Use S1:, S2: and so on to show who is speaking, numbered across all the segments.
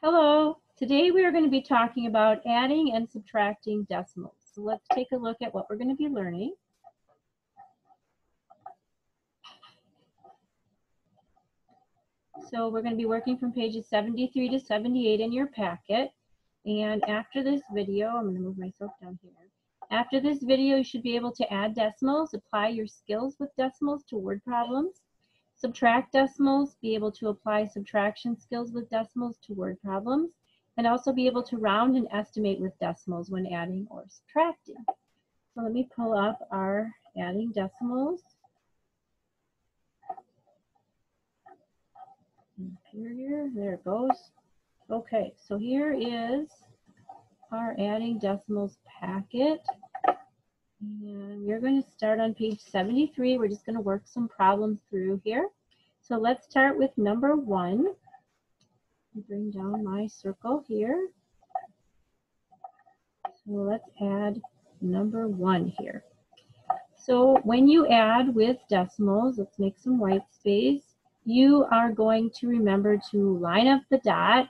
S1: Hello, today we are going to be talking about adding and subtracting decimals. So let's take a look at what we're going to be learning. So we're going to be working from pages 73 to 78 in your packet. And after this video, I'm going to move myself down here. After this video, you should be able to add decimals, apply your skills with decimals to word problems, subtract decimals, be able to apply subtraction skills with decimals to word problems, and also be able to round and estimate with decimals when adding or subtracting. So let me pull up our adding decimals. Here, there it goes. Okay, so here is our adding decimals packet. And we're going to start on page 73. We're just going to work some problems through here. So let's start with number 1. Bring down my circle here. So let's add number 1 here. So when you add with decimals, let's make some white space. You are going to remember to line up the dot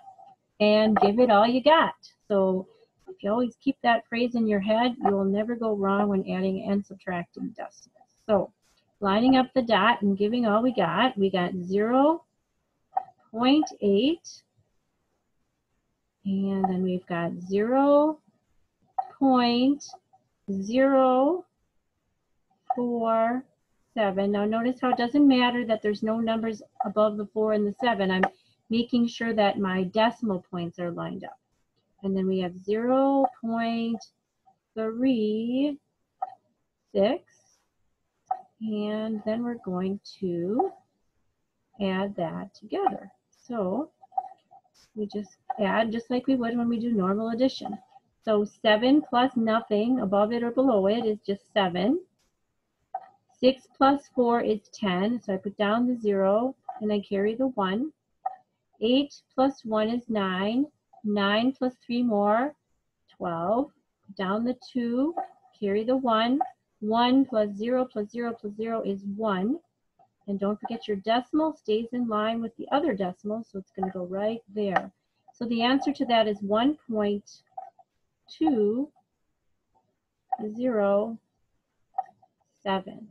S1: and give it all you got. So if you always keep that phrase in your head, you will never go wrong when adding and subtracting decimals. So lining up the dot and giving all we got 0.8, and then we've got 0.047. Now notice how it doesn't matter that there's no numbers above the 4 and the 7. I'm making sure that my decimal points are lined up. And then we have 0.36, and then we're going to add that together. So we just add just like we would when we do normal addition. So 7 plus nothing above it or below it is just 7. 6 plus 4 is 10, so I put down the 0 and I carry the 1. 8 plus 1 is 9. 9 plus 3 more, 12. Put down the 2, carry the 1. 1 plus 0 plus 0 plus 0 is 1. And don't forget your decimal stays in line with the other decimal, so it's going to go right there. So the answer to that is 1.207.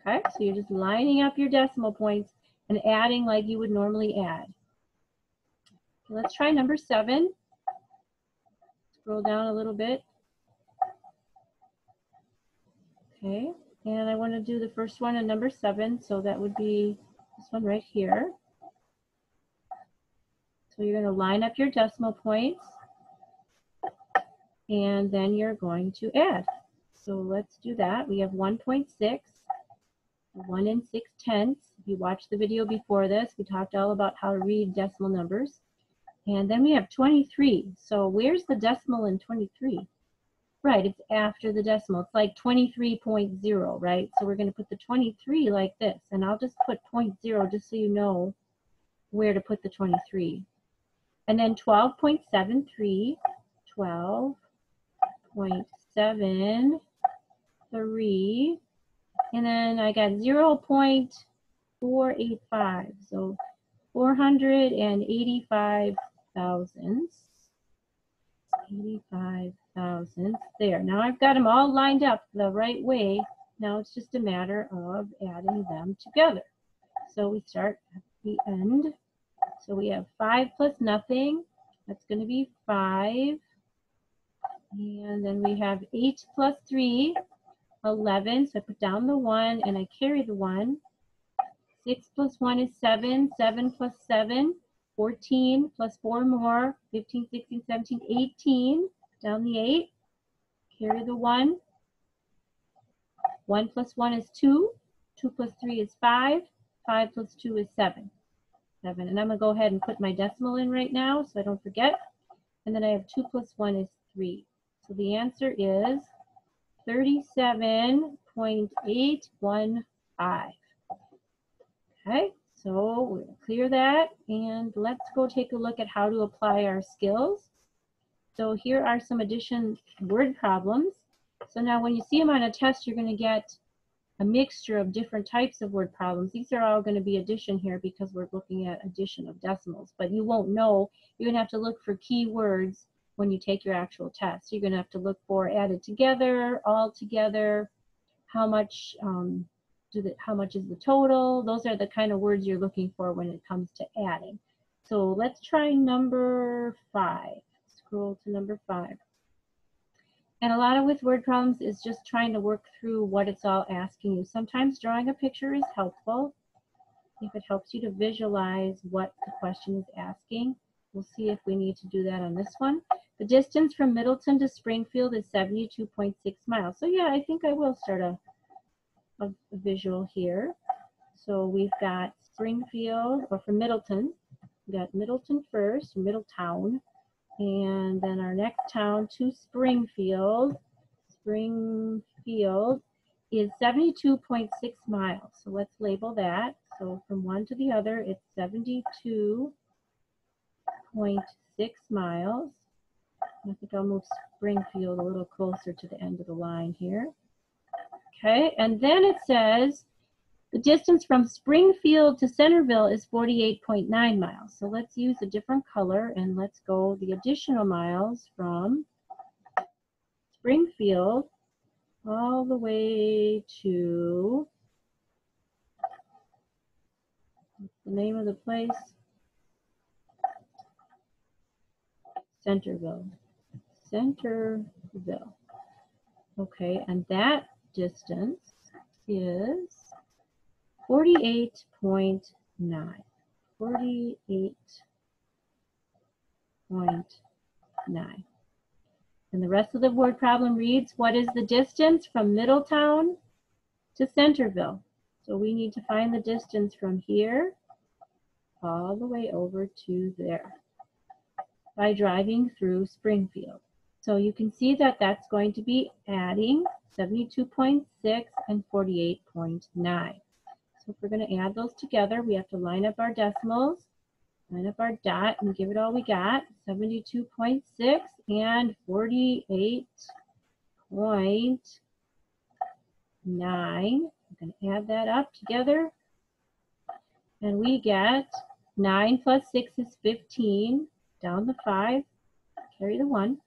S1: Okay, so you're just lining up your decimal points and adding like you would normally add. Okay, let's try number 7. Scroll down a little bit. Okay, and I want to do the first one on number 7, so that would be this one right here. So you're going to line up your decimal points, and then you're going to add. So let's do that. We have 1.6. 1 6/10. If you watched the video before this, we talked all about how to read decimal numbers. And then we have 23. So where's the decimal in 23? Right, it's after the decimal. It's like 23.0, right? So we're going to put the 23 like this. And I'll just put 0.0 just so you know where to put the 23. And then 12.73, 12.73. And then I got 0.485, so 485 thousandths. 85 thousandths there. Now I've got them all lined up the right way. Now it's just a matter of adding them together. So we start at the end. So we have 5 plus nothing. That's going to be 5. And then we have 8 plus 3. 11, so I put down the 1 and I carry the 1. 6 plus 1 is 7. 7 plus 7, 14 plus 4 more, 15, 16, 17, 18. Down the 8, carry the 1. 1 plus 1 is 2. 2 plus 3 is 5. 5 plus 2 is 7. 7. And I'm going to go ahead and put my decimal in right now so I don't forget. And then I have 2 plus 1 is 3. So the answer is 37.815. Okay, so we'll clear that and let's go take a look at how to apply our skills. So here are some addition word problems. So now when you see them on a test, you're going to get a mixture of different types of word problems. These are all going to be addition here because we're looking at addition of decimals, but you won't know. You're going to have to look for key words when you take your actual test. You're going to have to look for added together, all together, how much how much is the total. Those are the kind of words you're looking for when it comes to adding. So let's try number 5. Scroll to number 5. And a lot of with word problems is just trying to work through what it's all asking you. Sometimes drawing a picture is helpful if it helps you to visualize what the question is asking. We'll see if we need to do that on this one. The distance from Middleton to Springfield is 72.6 miles. So yeah, I think I will start a visual here. So we've got Springfield, or from Middleton. We got Middleton first, Middletown. And then our next town to Springfield. Springfield is 72.6 miles. So let's label that. So from one to the other, it's 72.6 miles. I think I'll move Springfield a little closer to the end of the line here. Okay, and then it says the distance from Springfield to Centerville is 48.9 miles. So let's use a different color and let's go the additional miles from Springfield all the way to, what's the name of the place? Centerville. Centerville. Okay, and that distance is 48.9. 48.9. And the rest of the word problem reads, what is the distance from Middletown to Centerville? So we need to find the distance from here all the way over to there by driving through Springfield. So you can see that that's going to be adding 72.6 and 48.9. So if we're going to add those together, we have to line up our decimals, line up our dot, and give it all we got. 72.6 and 48.9. I'm going to add that up together. And we get 9 plus 6 is 15. Down the 5, carry the 1.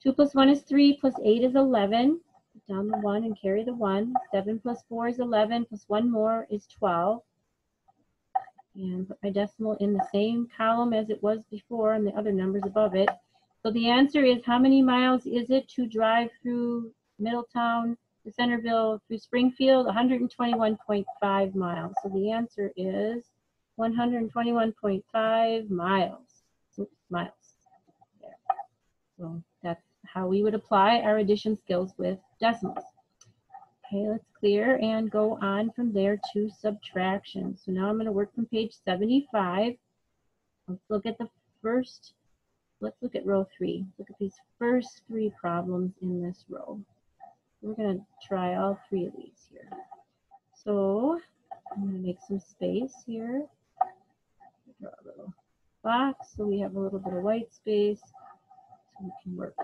S1: 2 plus 1 is 3, plus 8 is 11. Down the 1 and carry the 1. 7 plus 4 is 11, plus 1 more is 12. And put my decimal in the same column as it was before and the other numbers above it. So the answer is, how many miles is it to drive through Middletown to Centerville through Springfield? 121.5 miles. So the answer is 121.5 miles. Oops, miles. There. So that's how we would apply our addition skills with decimals. Okay, let's clear and go on from there to subtraction. So now I'm going to work from page 75. Let's look at the first, let's look at row 3. Look at these first 3 problems in this row. We're going to try all 3 of these here. So I'm going to make some space here. Draw a little box so we have a little bit of white space so we can work.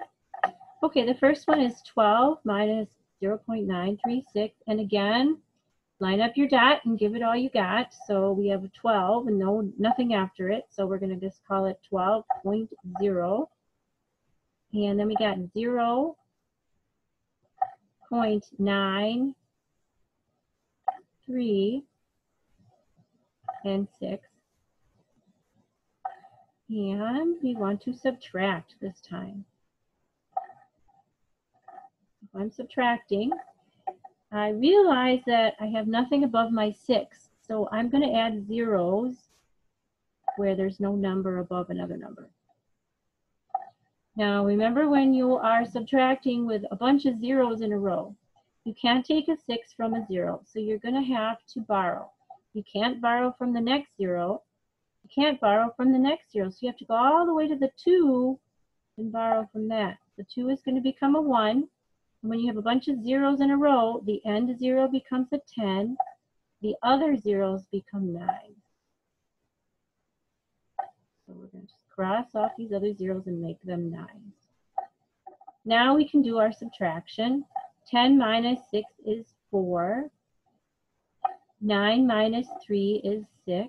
S1: Okay, the first one is 12 minus 0.936, and again, line up your dot and give it all you got. So we have a 12 and nothing after it, so we're going to just call it 12.0. And then we got 0.93 and 6. And we want to subtract this time. If I'm subtracting, I realize that I have nothing above my 6. So I'm going to add zeros where there's no number above another number. Now remember, when you are subtracting with a bunch of zeros in a row, you can't take a 6 from a 0. So you're going to have to borrow. You can't borrow from the next 0. You can't borrow from the next 0. So you have to go all the way to the 2 and borrow from that. The 2 is going to become a 1. And when you have a bunch of zeros in a row, the end 0 becomes a 10. The other zeros become 9. So we're going to just cross off these other zeros and make them 9s. Now we can do our subtraction. 10 minus 6 is 4. 9 minus 3 is 6.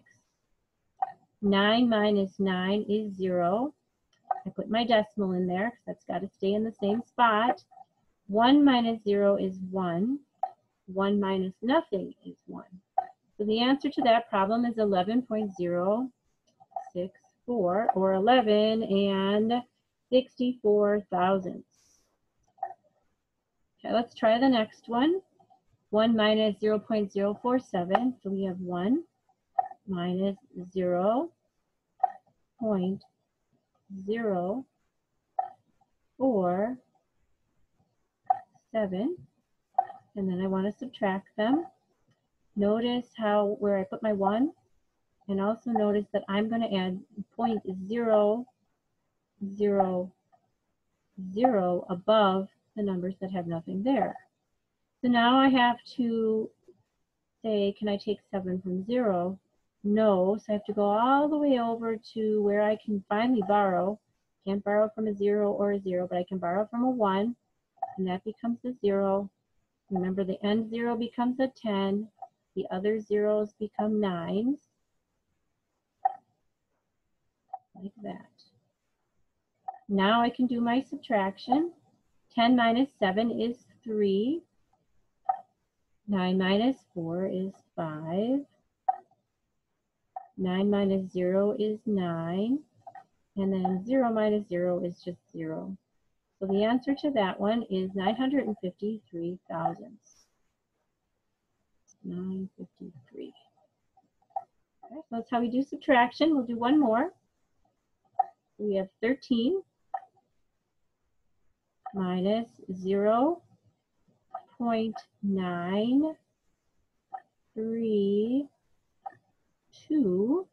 S1: 9 minus 9 is 0. I put my decimal in there because that's got to stay in the same spot. 1 minus 0 is 1. 1 minus nothing is 1. So the answer to that problem is 11.064, or 11 and 64 thousandths. Okay, let's try the next one. 1 minus 0.047, so we have 1 minus 0.047, and then I want to subtract them. Notice how where I put my 1, and also notice that I'm going to add 0.000 above the numbers that have nothing there. So now I have to say, can I take 7 from 0? No, so I have to go all the way over to where I can finally borrow. Can't borrow from a 0 or a 0, but I can borrow from a 1, and that becomes a 0. Remember, the end 0 becomes a 10. The other zeros become 9s, like that. Now I can do my subtraction. 10 minus 7 is 3. 9 minus 4 is 5. 9 minus 0 is 9. And then 0 minus 0 is just 0. So the answer to that one is 953 thousandths. 953. Okay, so that's how we do subtraction. We'll do one more. We have 13 minus 0.932.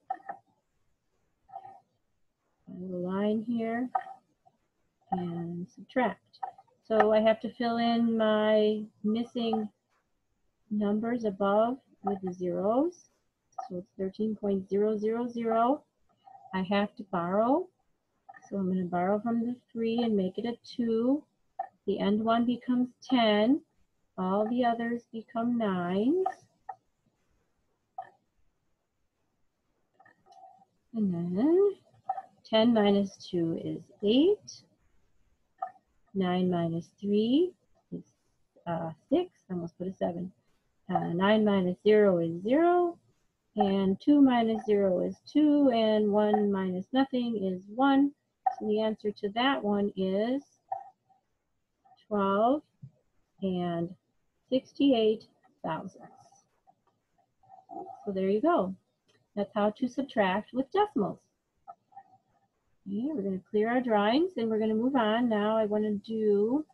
S1: A little line here, and subtract. So I have to fill in my missing numbers above with the zeros. So it's 13.000. I have to borrow. So I'm going to borrow from the 3 and make it a 2. The end one becomes 10. All the others become 9s. And then 10 minus 2 is 8. 9 minus 3 is 6. I almost put a 7. 9 minus 0 is 0. And 2 minus 0 is 2. And 1 minus nothing is 1. So the answer to that one is 12 and 68 thousandths. So there you go. That's how to subtract with decimals. Okay, we're going to clear our drawings and we're going to move on. Now I want to do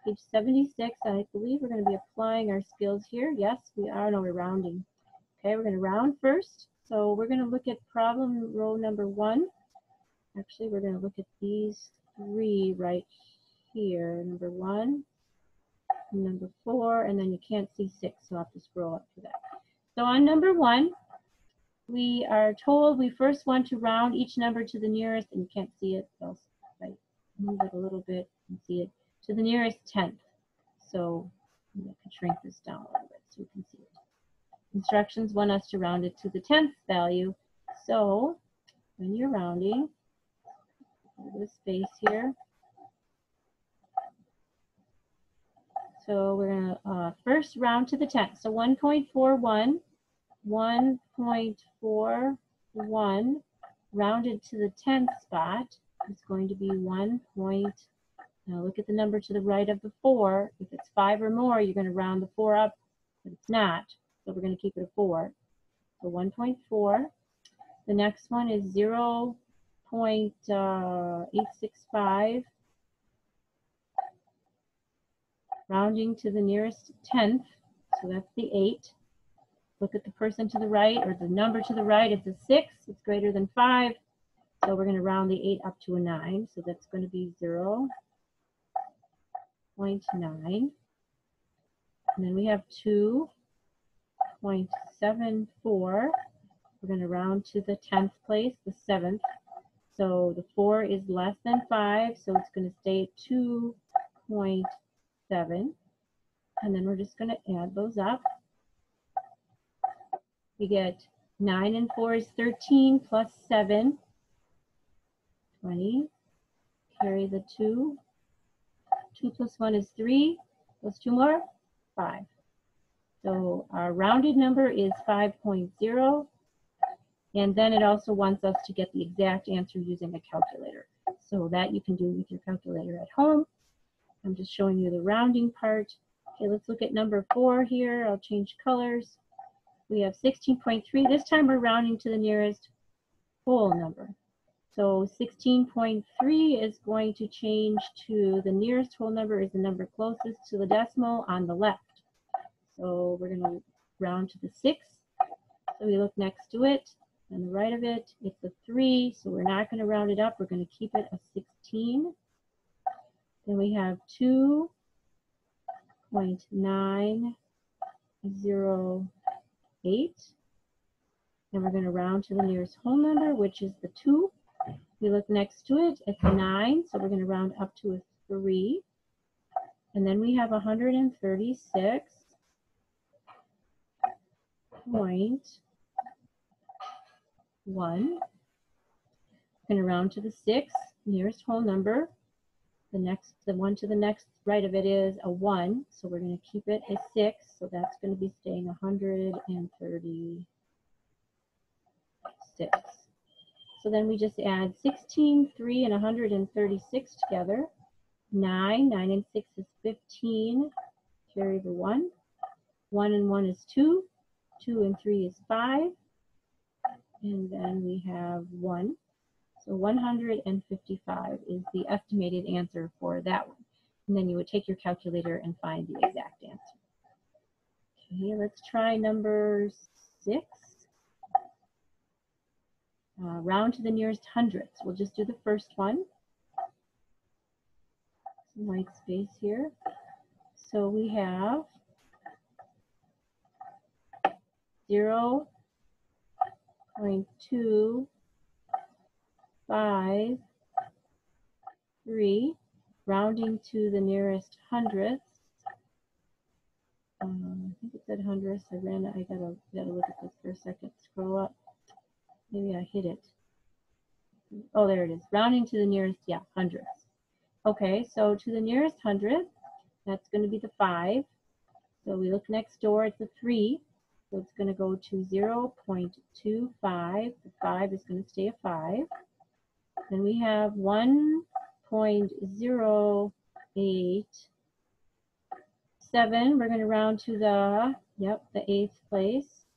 S1: page 76. I believe we're going to be applying our skills here. Yes, we are. No, we're rounding. Okay, we're going to round first. So we're going to look at problem row number 1. Actually, we're going to look at these 3 right here. Number 1, number 4, and then you can't see 6, so I'll have to scroll up for that. So on number 1, we are told we first want to round each number to the nearest, and you can't see it, so I move it a little bit and see it, to the nearest 10th. So I can shrink this down a little bit so you can see it. Instructions want us to round it to the 10th value. So when you're rounding, a little space here. So we're going to first round to the 10th. So 1.41, 1.41 rounded to the 10th spot is going to be 1. Now look at the number to the right of the 4. If it's 5 or more, you're going to round the 4 up, but it's not. So we're going to keep it a 4. So 1.4. The next one is 0.865. Rounding to the nearest 10th, so that's the 8. Look at the person to the right, or the number to the right, it's a 6, it's greater than 5, so we're going to round the 8 up to a 9, so that's going to be 0.9. And then we have 2.74. We're going to round to the 10th place, the 7th. So the 4 is less than 5, so it's going to stay at 2.7. And then we're just going to add those up. We get 9 and 4 is 13 plus 7, 20. Carry the 2. 2 plus 1 is 3, plus 2 more, 5. So our rounded number is 5.0. And then it also wants us to get the exact answer using a calculator. So that you can do with your calculator at home. I'm just showing you the rounding part. Okay, let's look at number 4 here. I'll change colors. We have 16.3. This time we're rounding to the nearest whole number. So 16.3 is going to change to the nearest whole number is the number closest to the decimal on the left. So we're going to round to the 6. So we look next to it. On the right of it, it's a 3. So we're not going to round it up. We're going to keep it a 16. Then we have 2.908. And we're going to round to the nearest whole number, which is the 2. We look next to it, it's a 9, so we're going to round up to a 3. And then we have 136.1. Going to round to the 6, nearest whole number. The one to the next right of it is a 1, so we're going to keep it a 6, so that's going to be staying 136. So then we just add 16, 3, and 136 together. 9 and 6 is 15. Carry the 1. 1 and 1 is 2. 2 and 3 is 5. And then we have 1. So 155 is the estimated answer for that one. And then you would take your calculator and find the exact answer. Okay, let's try number 6. Round to the nearest hundredths. We'll just do the first one. Some white space here. So we have 0.253, rounding to the nearest hundredths. I think it said hundredths. I gotta look at this for a second. Scroll up. Maybe I hit it. Oh, there it is. Rounding to the nearest, yeah, hundredths. Okay, so to the nearest hundredth, that's going to be the 5. So we look next door, it's a 3. So it's going to go to 0.25. The 5 is going to stay a 5. Then we have 1.087. We're going to round to the 8th place.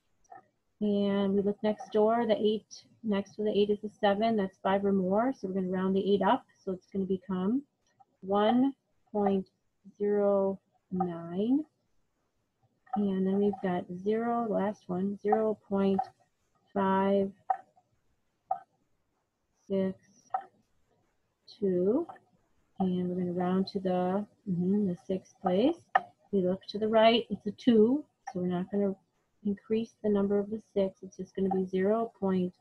S1: And we look next door, the 8, next to the 8 is a 7, that's 5 or more, so we're going to round the 8 up, so it's going to become 1.09. And then we've got 0, the last one, 0.562. And we're going to round to the 6th place. We look to the right, it's a 2, so we're not going to increase the number of the 6. It's just going to be 0.56.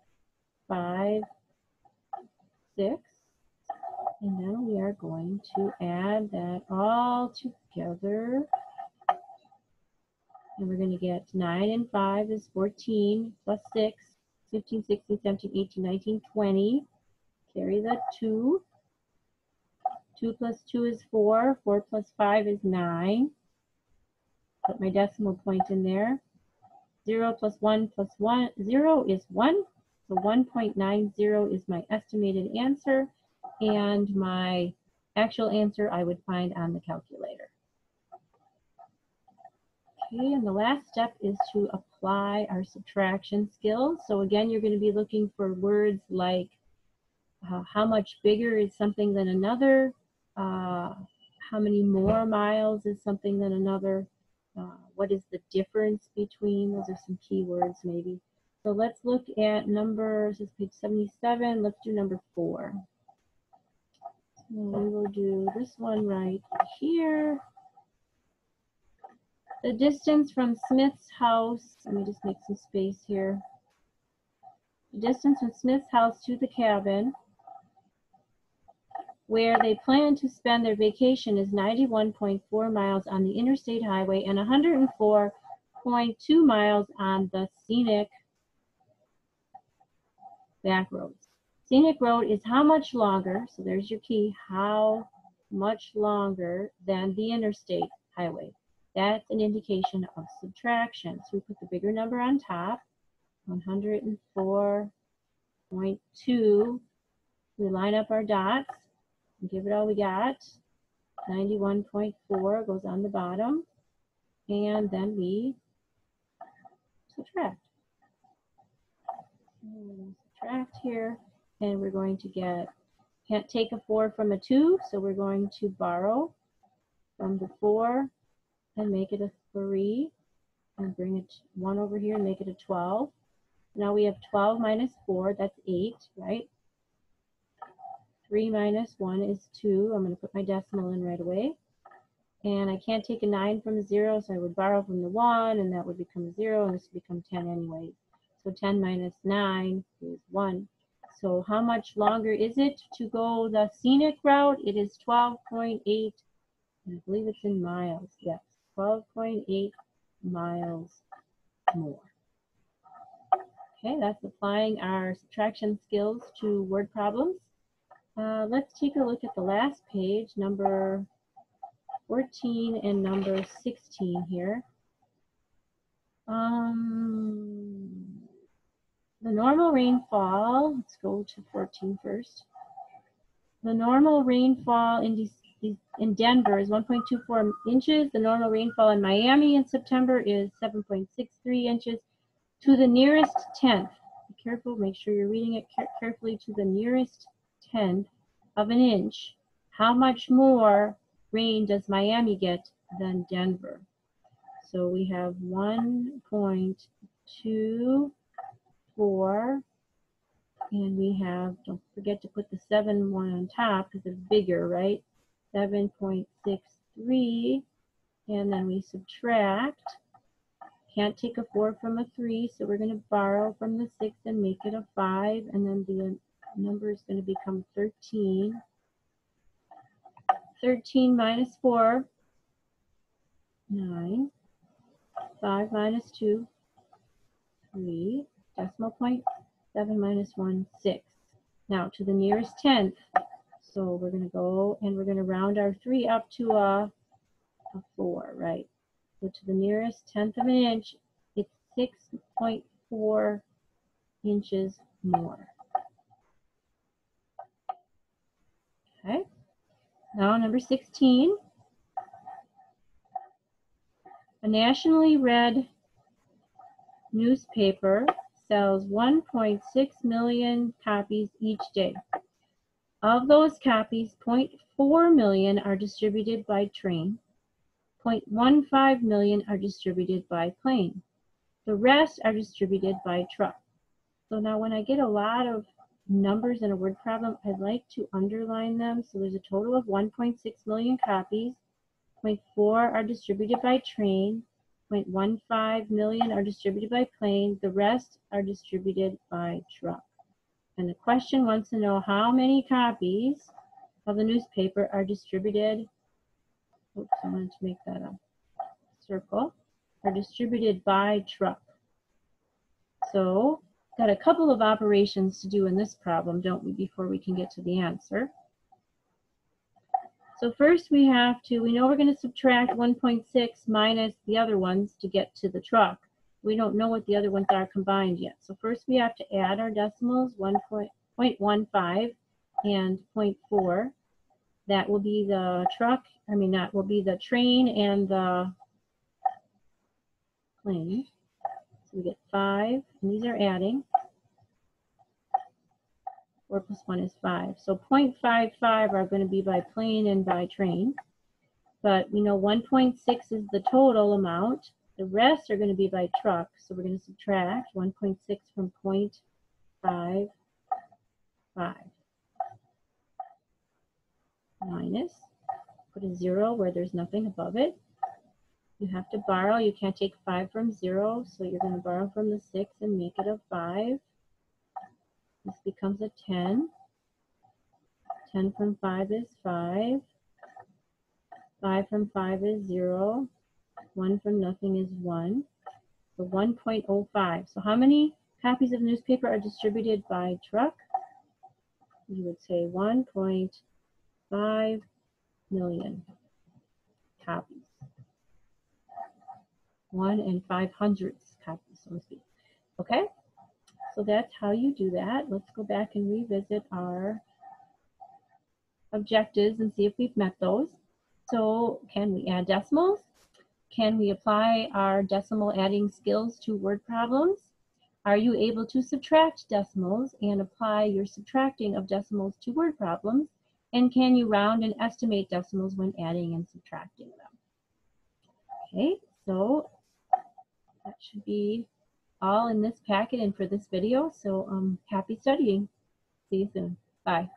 S1: And then we are going to add that all together. And we're going to get 9 and 5 is 14, plus 6, 15, 16, 17, 18, 19, 20. Carry the 2. 2 plus 2 is 4. 4 plus 5 is 9. Put my decimal point in there. 0 plus 1 plus 0 is 1. So 1.90 is my estimated answer. And my actual answer I would find on the calculator. Okay, and the last step is to apply our subtraction skills. So again, you're going to be looking for words like how much bigger is something than another, how many more miles is something than another, what is the difference between, those are some key words maybe. So let's look at numbers, this is page 77, let's do number 4. So we will do this one right here. The distance from Smith's house, let me just make some space here. The distance from Smith's house to the cabin where they plan to spend their vacation is 91.4 miles on the interstate highway and 104.2 miles on the scenic back roads. Scenic road is how much longer, so there's your key, how much longer than the interstate highway. That's an indication of subtraction. So we put the bigger number on top, 104.2. We line up our dots and give it all we got. 91.4 goes on the bottom, and then we subtract. Subtract here, and we're going to get, can't take a 4 from a 2, so we're going to borrow from the 4 and make it a 3, and bring it 1 over here and make it a 12. Now we have 12 minus 4, that's 8, right? 3 minus 1 is 2. I'm going to put my decimal in right away. And I can't take a 9 from a 0, so I would borrow from the 1, and that would become a 0, and this would become 10 anyway. So 10 minus 9 is 1. So how much longer is it to go the scenic route? It is 12.8, and I believe it's in miles. Yes, 12.8 miles more. Okay, that's applying our subtraction skills to word problems. Let's take a look at the last page, number 14 and number 16 here. The normal rainfall, let's go to 14 first. The normal rainfall in Denver is 1.24 inches. The normal rainfall in Miami in September is 7.63 inches. To the nearest tenth, be careful, make sure you're reading it carefully, to the nearest tenth of an inch, how much more rain does Miami get than Denver? So we have 1.24, and we have, don't forget to put the 7 one on top because it's bigger, right? 7.63, and then we subtract. Can't take a 4 from a 3, so we're going to borrow from the 6 and make it a 5, and then the number is going to become 13. 13 minus 4, 9. 5 minus 2, 3. Decimal point, 7 minus 1, 6. Now to the nearest tenth, so we're going to go and we're going to round our 3 up to a 4, right? So to the nearest tenth of an inch, it's 6.4 inches more. Okay, now number 16. A nationally read newspaper sells 1.6 million copies each day. Of those copies, 0.4 million are distributed by train, 0.15 million are distributed by plane. The rest are distributed by truck. So now when I get a lot of numbers in a word problem, I like to underline them. So there's a total of 1.6 million copies. 0.4 are distributed by train. 0.15 million are distributed by plane. The rest are distributed by truck. And the question wants to know how many copies of the newspaper are distributed. Oops, I wanted to make that a circle. Are distributed by truck. So, got a couple of operations to do in this problem, don't we, before we can get to the answer. So first we know we're going to subtract 1.6 minus the other ones to get to the truck. We don't know what the other ones are combined yet. So first we have to add our decimals, 1.15 and 0.4. That will be the that will be the train and the plane. So we get 5, and these are adding. 4 plus 1 is 5. So 0.55 are going to be by plane and by train. But we know 1.6 is the total amount. The rest are going to be by truck. So we're going to subtract 1.6 from 0.55. Minus, put a 0 where there's nothing above it. You have to borrow. You can't take 5 from 0. So you're going to borrow from the 6 and make it a 5. This becomes a 10. 10 from 5 is 5. 5 from 5 is 0. 1 from nothing is 1. So 1.05. So how many copies of newspaper are distributed by truck? You would say 1.5 million copies. 1 and 500 copies, so to speak. Okay, so that's how you do that. Let's go back and revisit our objectives and see if we've met those. So can we add decimals? Can we apply our decimal adding skills to word problems? Are you able to subtract decimals and apply your subtracting of decimals to word problems? And can you round and estimate decimals when adding and subtracting them? Okay, so that should be all in this packet and for this video. So happy studying. See you soon. Bye.